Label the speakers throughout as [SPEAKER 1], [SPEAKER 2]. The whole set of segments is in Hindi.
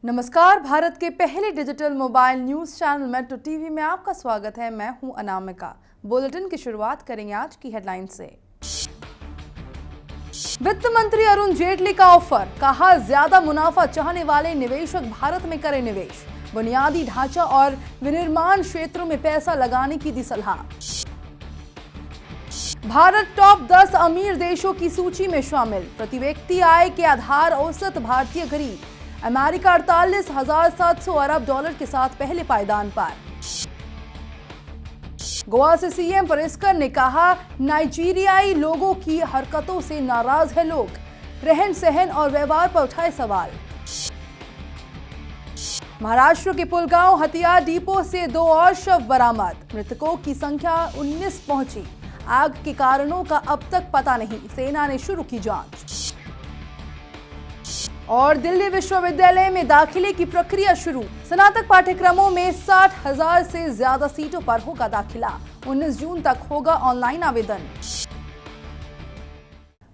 [SPEAKER 1] नमस्कार, भारत के पहले digital mobile news channel metro TV में आपका स्वागत है। मैं हूं अनामिका। बुलेटिन की शुरुआत करेंगे आज की हेडलाइन से। वित्त मंत्री अरुण जेटली का ऑफर, कहा ज्यादा मुनाफा चाहने वाले निवेशक भारत में करें निवेश। बुनियादी ढांचा और विनिर्माण क्षेत्रों में पैसा लगाने की दी सलाह। भारत टॉप 10 अमीर देशों की सूची में शामिल। प्रति व्यक्ति आय के आधार औसत भारतीय गरीब। अमेरिका 48,700 अरब डॉलर के साथ पहले पायदान पर। गोवा से सीएम परिकर ने कहा, नाइजीरियाई लोगों की हरकतों से नाराज है लोग। रहन सहन और व्यवहार पर उठाए सवाल। महाराष्ट्र के पुलगांव हथियार डिपो से 2 और शव बरामद। मृतकों की संख्या 19 पहुंची। आग के कारणों का अब तक पता नहीं, सेना ने शुरू की जांच। और दिल्ली विश्वविद्यालय में दाखिले की प्रक्रिया शुरू। स्नातक पाठ्यक्रमों में 60,000 से ज्यादा सीटों पर होगा दाखिला। 19 जून तक होगा ऑनलाइन आवेदन।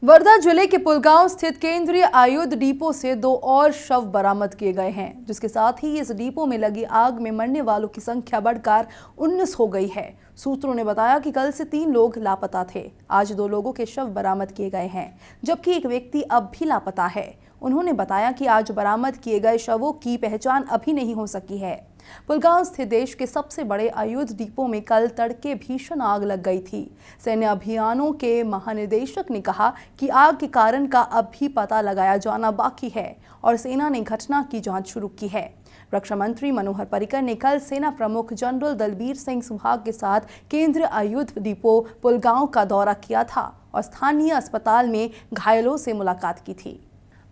[SPEAKER 1] वर्धा जिले के पुलगांव स्थित केंद्रीय आयुध डिपो से 2 और शव बरामद किए गए हैं, जिसके साथ ही इस डिपो में लगी आग में मरने वालों की संख्या बढ़कर 19 हो गई है। सूत्रों ने बताया कि कल से 3 लोग लापता थे। आज 2 लोगों के शव बरामद किए गए हैं, जबकि एक व्यक्ति अब भी लापता है। उन्होंने बताया कि आज बरामद किए गए शवों की पहचान अभी नहीं हो सकी है। पुलगांव स्थित देश के सबसे बड़े आयुध डिपो में कल तड़के भीषण आग लग गई थी। सैन्य अभियानों के महानिदेशक ने कहा कि आग के कारण का अब भी पता लगाया जाना बाकी है और सेना ने घटना की जांच शुरू की है। रक्षा मंत्री मनोहर पर्रिकर ने कल सेना प्रमुख जनरल दलबीर सिंह सुहाग के साथ केंद्रीय आयुध डिपो पुलगांव का दौरा किया था और स्थानीय अस्पताल में घायलों से मुलाकात की थी।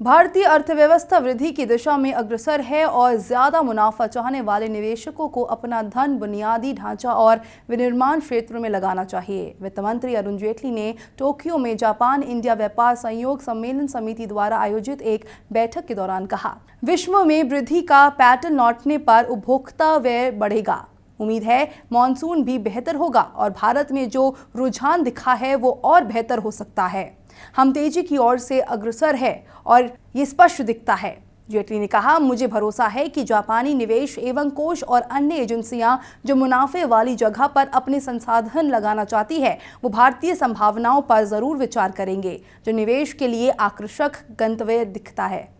[SPEAKER 1] भारतीय अर्थव्यवस्था वृद्धि की दिशा में अग्रसर है और ज्यादा मुनाफा चाहने वाले निवेशकों को अपना धन बुनियादी ढांचा और विनिर्माण क्षेत्र में लगाना चाहिए। वित्त मंत्री अरुण जेटली ने टोक्यो में जापान इंडिया व्यापार सहयोग सम्मेलन समिति द्वारा आयोजित एक बैठक के दौरान कहा, विश्व में वृद्धि का पैटर्न लौटने पर उपभोक्ता व्यय बढ़ेगा। उम्मीद है मॉनसून भी बेहतर होगा और भारत में जो रुझान दिखा है वो और बेहतर हो सकता है। हम तेजी की ओर से अग्रसर है और ये स्पष्ट दिखता है। जेटली ने कहा, मुझे भरोसा है कि जापानी निवेश एवं कोष और अन्य एजेंसियां जो मुनाफे वाली जगह पर अपने संसाधन लगाना चाहती है, वो भारतीय संभावनाओं पर जरूर विचार करेंगे, जो निवेश के लिए आकर्षक गंतव्य दिखता है।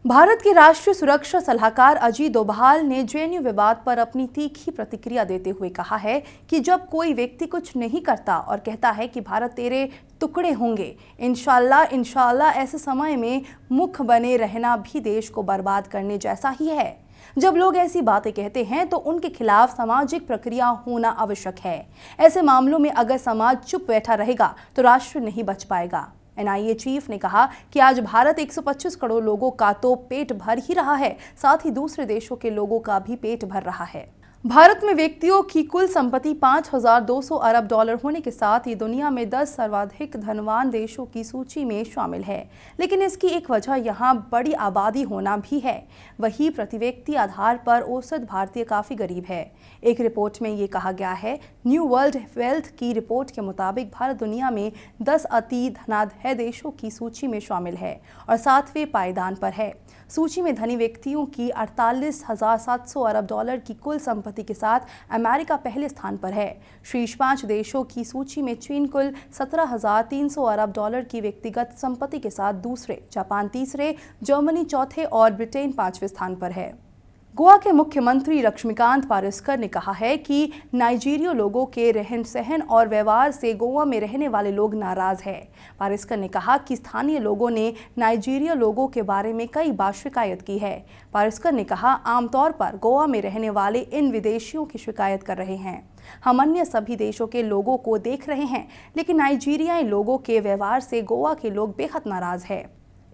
[SPEAKER 1] भारत के राष्ट्रीय सुरक्षा सलाहकार अजीत डोभाल ने जेएनयू विवाद पर अपनी तीखी प्रतिक्रिया देते हुए कहा है कि जब कोई व्यक्ति कुछ नहीं करता और कहता है कि भारत तेरे टुकड़े होंगे, इंशाल्लाह ऐसे समय में मुख बने रहना भी देश को बर्बाद करने जैसा ही है। जब लोग ऐसी बातें कहते हैं तो उनके खिलाफ सामाजिक प्रक्रिया होना आवश्यक है। ऐसे मामलों में अगर समाज चुप बैठा रहेगा तो राष्ट्र नहीं बच पाएगा। एनआईए चीफ ने कहा कि आज भारत 125 करोड़ लोगों का तो पेट भर ही रहा है, साथ ही दूसरे देशों के लोगों का भी पेट भर रहा है। भारत में व्यक्तियों की कुल संपत्ति 5,200 अरब डॉलर होने के साथ ही दुनिया में 10 सर्वाधिक धनवान देशों की सूची में शामिल है। लेकिन इसकी एक वजह यहाँ बड़ी आबादी होना भी है। वही प्रति व्यक्ति आधार पर औसत भारतीय काफ़ी गरीब है। एक रिपोर्ट में ये कहा गया है, न्यू वर्ल्ड वेल्थ की रिपोर्ट के मुताबिक भारत दुनिया में 10 अति धनाढ्य देशों की सूची में शामिल है और 7वें पायदान पर है। सूची में धनी व्यक्तियों की 48,700 अरब डॉलर की कुल संपत्ति के साथ अमेरिका पहले स्थान पर है। शीर्ष 5 देशों की सूची में चीन कुल 17,300 अरब डॉलर की व्यक्तिगत संपत्ति के साथ दूसरे, जापान तीसरे, जर्मनी चौथे और ब्रिटेन 5वें स्थान पर है। गोवा के मुख्यमंत्री लक्ष्मीकांत पारिकर ने कहा है कि नाइजीरिया लोगों के रहन सहन और व्यवहार से गोवा में रहने वाले लोग नाराज हैं। पारिकर ने कहा कि स्थानीय लोगों ने नाइजीरिया लोगों के बारे में कई बार शिकायत की है। पारिकर ने कहा, आमतौर पर गोवा में रहने वाले इन विदेशियों की शिकायत कर रहे हैं। हम अन्य सभी देशों के लोगों को देख रहे हैं, लेकिन नाइजीरियाई लोगों के व्यवहार से गोवा के लोग बेहद नाराज हैं।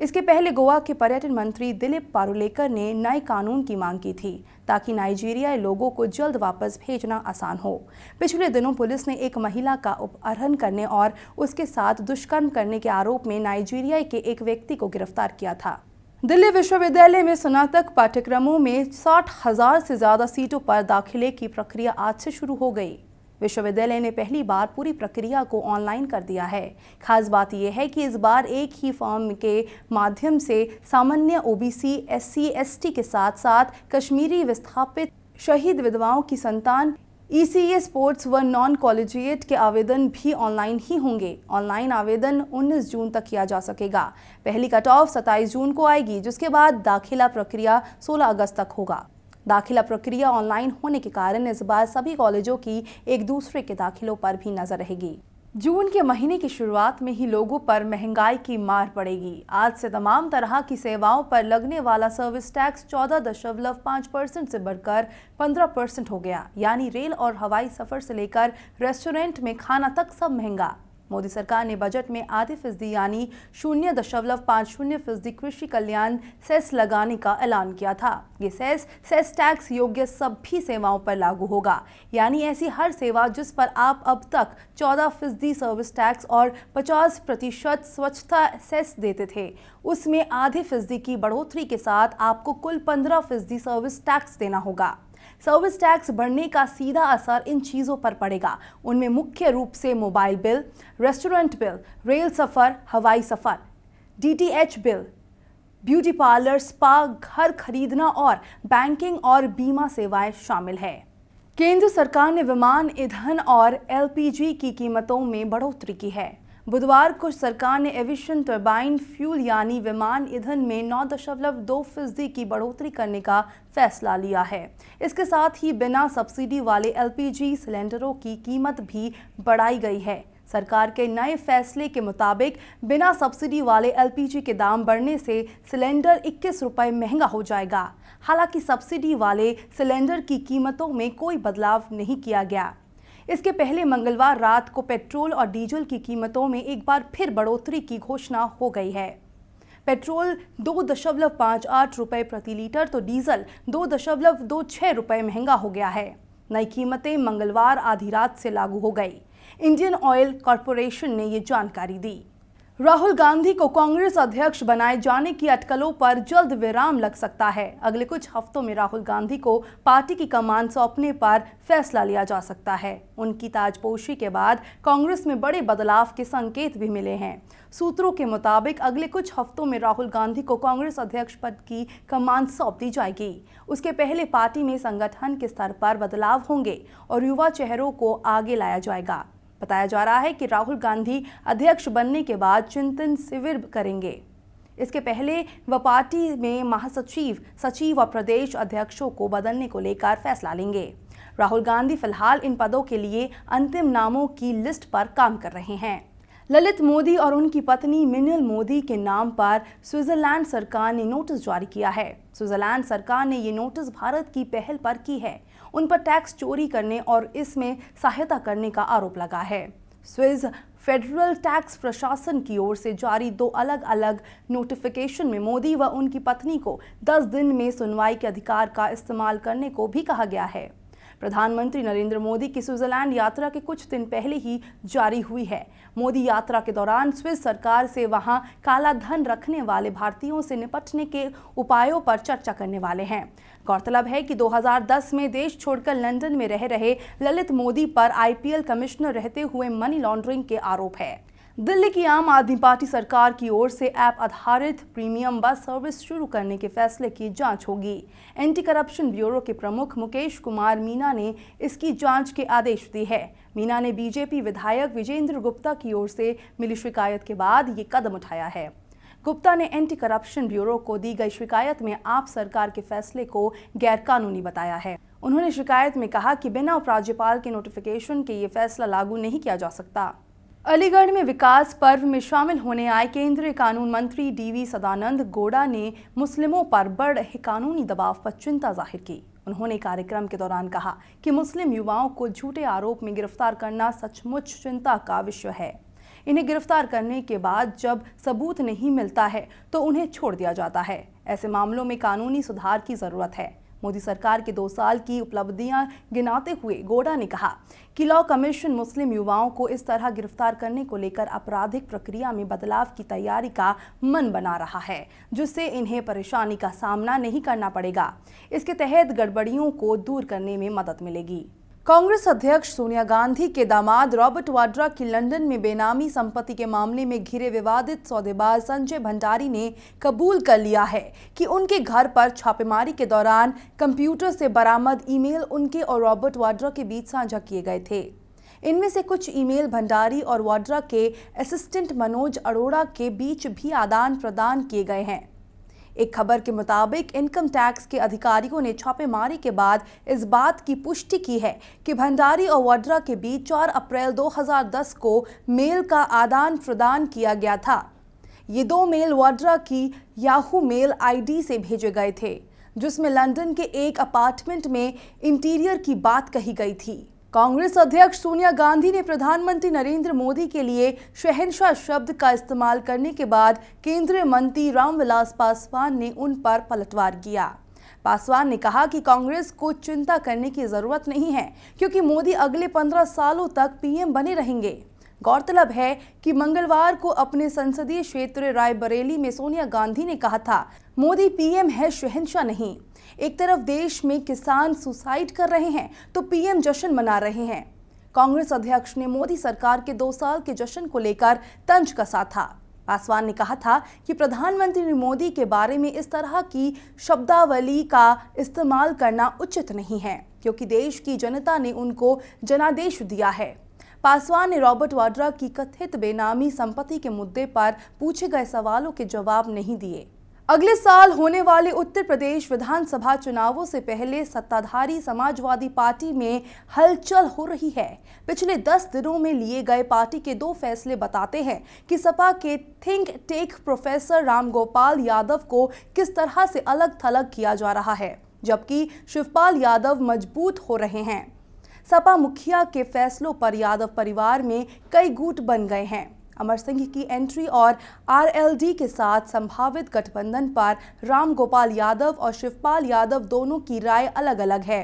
[SPEAKER 1] इसके पहले गोवा के पर्यटन मंत्री दिलीप पारुलेकर ने नए कानून की मांग की थी ताकि नाइजीरियाई लोगों को जल्द वापस भेजना आसान हो। पिछले दिनों पुलिस ने एक महिला का अपहरण करने और उसके साथ दुष्कर्म करने के आरोप में नाइजीरिया के एक व्यक्ति को गिरफ्तार किया था। दिल्ली विश्वविद्यालय में स्नातक पाठ्यक्रमों में 60,000 से ज्यादा सीटों पर दाखिले की प्रक्रिया आज से शुरू हो गई। विश्वविद्यालय ने पहली बार पूरी प्रक्रिया को ऑनलाइन कर दिया है। खास बात यह है कि इस बार एक ही फॉर्म के माध्यम से सामान्य ओबीसी, एससी, एसटी के साथ साथ कश्मीरी विस्थापित शहीद विधवाओं की संतान, ईसीए स्पोर्ट्स व नॉन कॉलेजिएट के आवेदन भी ऑनलाइन ही होंगे। ऑनलाइन आवेदन 19 जून तक किया जा सकेगा। पहली कट ऑफ 27 जून को आएगी, जिसके बाद दाखिला प्रक्रिया 16 अगस्त तक होगा। दाखिला प्रक्रिया ऑनलाइन होने के कारण इस बार सभी कॉलेजों की एक दूसरे के दाखिलों पर भी नजर रहेगी। जून के महीने की शुरुआत में ही लोगों पर महंगाई की मार पड़ेगी। आज से तमाम तरह की सेवाओं पर लगने वाला सर्विस टैक्स 14.5% से बढ़कर 15% हो गया। यानी रेल और हवाई सफर से लेकर रेस्टोरेंट में खाना तक सब महंगा। मोदी सरकार ने बजट में आधी फीसदी यानी 0.50% कृषि कल्याण सेस लगाने का ऐलान किया था। ये सेस टैक्स योग्य सभी सेवाओं पर लागू होगा, यानी ऐसी हर सेवा जिस पर आप अब तक 14% सर्विस टैक्स और 50% स्वच्छता सेस देते थे, उसमें आधी फीसदी की बढ़ोतरी के साथ आपको कुल 15% सर्विस टैक्स देना होगा। सर्विस टैक्स बढ़ने का सीधा असर इन चीज़ों पर पड़ेगा। उनमें मुख्य रूप से mobile bill, restaurant bill, rail सफ़र, हवाई सफ़र, DTH bill, beauty parlour, spa, घर खरीदना और बैंकिंग और बीमा सेवाएं शामिल है। केंद्र सरकार ने विमान ईंधन और एलपीजी की कीमतों में बढ़ोतरी की है। बुधवार को सरकार ने एविएशन टर्बाइन फ्यूल यानी विमान ईंधन में 9.2% की बढ़ोतरी करने का फैसला लिया है। इसके साथ ही बिना सब्सिडी वाले एलपीजी सिलेंडरों की कीमत भी बढ़ाई गई है। सरकार के नए फैसले के मुताबिक बिना सब्सिडी वाले एलपीजी के दाम बढ़ने से सिलेंडर 21 रुपये महंगा हो जाएगा। हालांकि सब्सिडी वाले सिलेंडर की कीमतों में कोई बदलाव नहीं किया गया। इसके पहले मंगलवार रात को पेट्रोल और डीजल की कीमतों में एक बार फिर बढ़ोतरी की घोषणा हो गई है। पेट्रोल 2.58 रुपये प्रति लीटर तो डीजल 2.26 रुपये महंगा हो गया है। नई कीमतें मंगलवार आधी रात से लागू हो गई। इंडियन ऑयल कॉरपोरेशन ने ये जानकारी दी। राहुल गांधी को कांग्रेस अध्यक्ष बनाए जाने की अटकलों पर जल्द विराम लग सकता है। अगले कुछ हफ्तों में राहुल गांधी को पार्टी की कमान सौंपने पर फैसला लिया जा सकता है। उनकी ताजपोशी के बाद कांग्रेस में बड़े बदलाव के संकेत भी मिले हैं। सूत्रों के मुताबिक अगले कुछ हफ्तों में राहुल गांधी को कांग्रेस अध्यक्ष पद की कमान सौंप दी जाएगी। उसके पहले पार्टी में संगठन के स्तर पर बदलाव होंगे और युवा चेहरों को आगे लाया जाएगा। बताया जा रहा है कि राहुल गांधी अध्यक्ष बनने के बाद चिंतन शिविर करेंगे। इसके पहले वह पार्टी में महासचिव, सचिव और प्रदेश अध्यक्षों को बदलने को लेकर फैसला लेंगे। राहुल गांधी फिलहाल इन पदों के लिए अंतिम नामों की लिस्ट पर काम कर रहे हैं। ललित मोदी और उनकी पत्नी मिनल मोदी के नाम पर स्विट्जरलैंड सरकार ने नोटिस जारी किया है। स्विट्जरलैंड सरकार ने ये नोटिस भारत की पहल पर की है। उन पर टैक्स चोरी करने और इसमें सहायता करने का आरोप लगा है। स्विस फेडरल टैक्स प्रशासन की ओर से जारी 2 अलग-अलग नोटिफिकेशन में मोदी व उनकी पत्नी को 10 दिन में सुनवाई के अधिकार का इस्तेमाल करने को भी कहा गया है। प्रधानमंत्री नरेंद्र मोदी की स्विट्जरलैंड यात्रा के कुछ दिन पहले ही जारी हुई है। मोदी यात्रा के दौरान स्विस सरकार से वहां काला धन रखने वाले भारतीयों से निपटने के उपायों पर चर्चा करने वाले हैं। गौरतलब है कि 2010 में देश छोड़कर लंदन में रह रहे ललित मोदी पर आईपीएल कमिश्नर रहते हुए मनी लॉन्ड्रिंग के आरोप है। दिल्ली की आम आदमी पार्टी सरकार की ओर से ऐप आधारित प्रीमियम बस सर्विस शुरू करने के फैसले की जांच होगी। एंटी करप्शन ब्यूरो के प्रमुख मुकेश कुमार मीना ने इसकी जांच के आदेश दिए हैं। मीना ने बीजेपी विधायक विजेंद्र गुप्ता की ओर से मिली शिकायत के बाद ये कदम उठाया है। गुप्ता ने एंटी करप्शन ब्यूरो को दी गई शिकायत में आप सरकार के फैसले को गैरकानूनी बताया है। उन्होंने शिकायत में कहा कि बिना उपराज्यपाल के नोटिफिकेशन के ये फैसला लागू नहीं किया जा सकता। अलीगढ़ में विकास पर्व में शामिल होने आए केंद्रीय कानून मंत्री डीवी सदानंद गौड़ा ने मुस्लिमों पर बढ़ रहे कानूनी दबाव पर चिंता जाहिर की। उन्होंने कार्यक्रम के दौरान कहा कि मुस्लिम युवाओं को झूठे आरोप में गिरफ्तार करना सचमुच चिंता का विषय है। इन्हें गिरफ्तार करने के बाद जब सबूत नहीं मिलता है तो उन्हें छोड़ दिया जाता है। ऐसे मामलों में कानूनी सुधार की जरूरत है। मोदी सरकार के 2 साल की उपलब्धियां गिनाते हुए गौड़ा ने कहा कि लॉ कमीशन मुस्लिम युवाओं को इस तरह गिरफ्तार करने को लेकर आपराधिक प्रक्रिया में बदलाव की तैयारी का मन बना रहा है, जिससे इन्हें परेशानी का सामना नहीं करना पड़ेगा। इसके तहत गड़बड़ियों को दूर करने में मदद मिलेगी। कांग्रेस अध्यक्ष सोनिया गांधी के दामाद रॉबर्ट वाड्रा की लंदन में बेनामी संपत्ति के मामले में घिरे विवादित सौदेबाज संजय भंडारी ने कबूल कर लिया है कि उनके घर पर छापेमारी के दौरान कंप्यूटर से बरामद ईमेल उनके और रॉबर्ट वाड्रा के बीच साझा किए गए थे। इनमें से कुछ ईमेल भंडारी और वाड्रा के असिस्टेंट मनोज अरोड़ा के बीच भी आदान प्रदान किए गए हैं। एक खबर के मुताबिक इनकम टैक्स के अधिकारियों ने छापेमारी के बाद इस बात की पुष्टि की है कि भंडारी और वाड्रा के बीच 4 अप्रैल 2010 को मेल का आदान प्रदान किया गया था। ये 2 मेल वाड्रा की याहू मेल आईडी से भेजे गए थे, जिसमें लंदन के एक अपार्टमेंट में इंटीरियर की बात कही गई थी। कांग्रेस अध्यक्ष सोनिया गांधी ने प्रधानमंत्री नरेंद्र मोदी के लिए शहंशाह शब्द का इस्तेमाल करने के बाद केंद्रीय मंत्री रामविलास पासवान ने उन पर पलटवार किया। पासवान ने कहा कि कांग्रेस को चिंता करने की जरूरत नहीं है, क्योंकि मोदी अगले 15 सालों तक पीएम बने रहेंगे। गौरतलब है कि मंगलवार को अपने संसदीय क्षेत्र रायबरेली में सोनिया गांधी ने कहा था, मोदी पीएम है, शहंशाह नहीं। एक तरफ देश में किसान सुसाइड कर रहे हैं तो पीएम जश्न मना रहे हैं। कांग्रेस अध्यक्ष ने मोदी सरकार के 2 साल के जश्न को लेकर तंज कसा था। पासवान ने कहा था कि प्रधानमंत्री मोदी के बारे में इस तरह की शब्दावली का इस्तेमाल करना उचित नहीं है, क्योंकि देश की जनता ने उनको जनादेश दिया है। पासवान ने रॉबर्ट वाड्रा की कथित बेनामी संपत्ति के मुद्दे पर पूछे गए सवालों के जवाब नहीं दिए। अगले साल होने वाले उत्तर प्रदेश विधानसभा चुनावों से पहले सत्ताधारी समाजवादी पार्टी में हलचल हो रही है। पिछले 10 दिनों में लिए गए पार्टी के 2 फैसले बताते हैं कि सपा के think tank professor Ramgopal Yadav को किस तरह से अलग थलग किया जा रहा है, जबकि शिवपाल यादव मजबूत हो रहे हैं। सपा मुखिया के फैसलों पर यादव परिवार में कई गुट बन गए हैं। अमर सिंह की एंट्री और आरएलडी के साथ संभावित गठबंधन पर रामगोपाल यादव और शिवपाल यादव दोनों की राय अलग अलग है।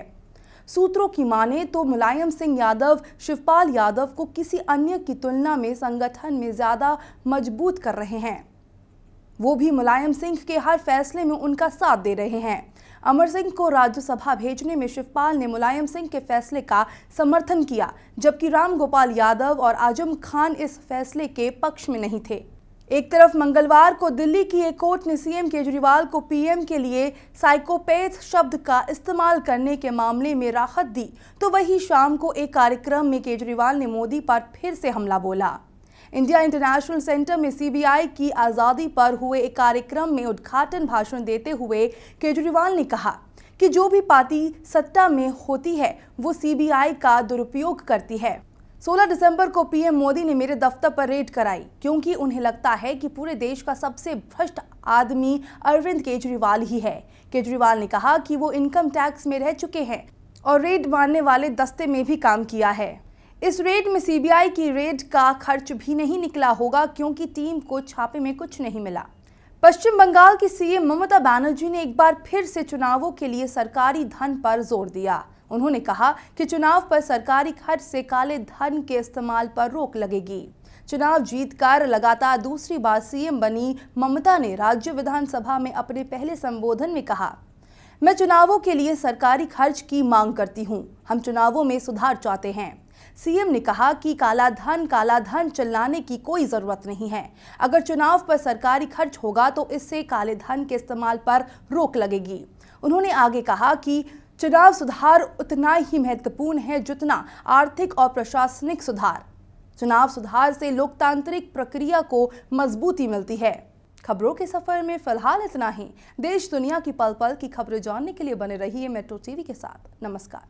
[SPEAKER 1] सूत्रों की माने तो मुलायम सिंह यादव शिवपाल यादव को किसी अन्य की तुलना में संगठन में ज्यादा मजबूत कर रहे हैं। वो भी मुलायम सिंह के हर फैसले में उनका साथ दे रहे हैं। अमर सिंह को राज्यसभा भेजने में शिवपाल ने मुलायम सिंह के फैसले का समर्थन किया, जबकि रामगोपाल यादव और आजम खान इस फैसले के पक्ष में नहीं थे। एक तरफ मंगलवार को दिल्ली की एक कोर्ट ने सीएम केजरीवाल को पीएम के लिए साइकोपैथ शब्द का इस्तेमाल करने के मामले में राहत दी, तो वहीं शाम को एक कार्यक्रम में केजरीवाल ने मोदी पर फिर से हमला बोला। इंडिया इंटरनेशनल सेंटर में सीबीआई की आज़ादी पर हुए एक कार्यक्रम में उद्घाटन भाषण देते हुए केजरीवाल ने कहा कि जो भी पार्टी सत्ता में होती है वो सीबीआई का दुरुपयोग करती है। 16 दिसंबर को पीएम मोदी ने मेरे दफ्तर पर रेड कराई, क्योंकि उन्हें लगता है कि पूरे देश का सबसे भ्रष्ट आदमी अरविंद केजरीवाल ही है। केजरीवाल ने कहा कि वो इनकम टैक्स में रह चुके हैं और रेड मारने वाले दस्ते में भी काम किया है। इस रेड में सीबीआई की रेड का खर्च भी नहीं निकला होगा, क्योंकि टीम को छापे में कुछ नहीं मिला। पश्चिम बंगाल की सीएम ममता बनर्जी ने एक बार फिर से चुनावों के लिए सरकारी धन पर जोर दिया। उन्होंने कहा कि चुनाव पर सरकारी खर्च से काले धन के इस्तेमाल पर रोक लगेगी। चुनाव जीतकर लगातार दूसरी बार सीएम बनी ममता ने राज्य विधानसभा में अपने पहले संबोधन में कहा, मैं चुनावों के लिए सरकारी खर्च की मांग करती हूं। हम चुनावों में सुधार चाहते हैं। सीएम ने कहा कि काला धन चलाने की कोई जरूरत नहीं है। अगर चुनाव पर सरकारी खर्च होगा तो इससे काले धन के इस्तेमाल पर रोक लगेगी। उन्होंने आगे कहा कि चुनाव सुधार उतना ही महत्वपूर्ण है जितना आर्थिक और प्रशासनिक सुधार। चुनाव सुधार से लोकतांत्रिक प्रक्रिया को मजबूती मिलती है। खबरों के सफर में फिलहाल इतना ही। देश दुनिया की पल पल की खबरें जानने के लिए बने रहिए मेट्रो टीवी के साथ। नमस्कार।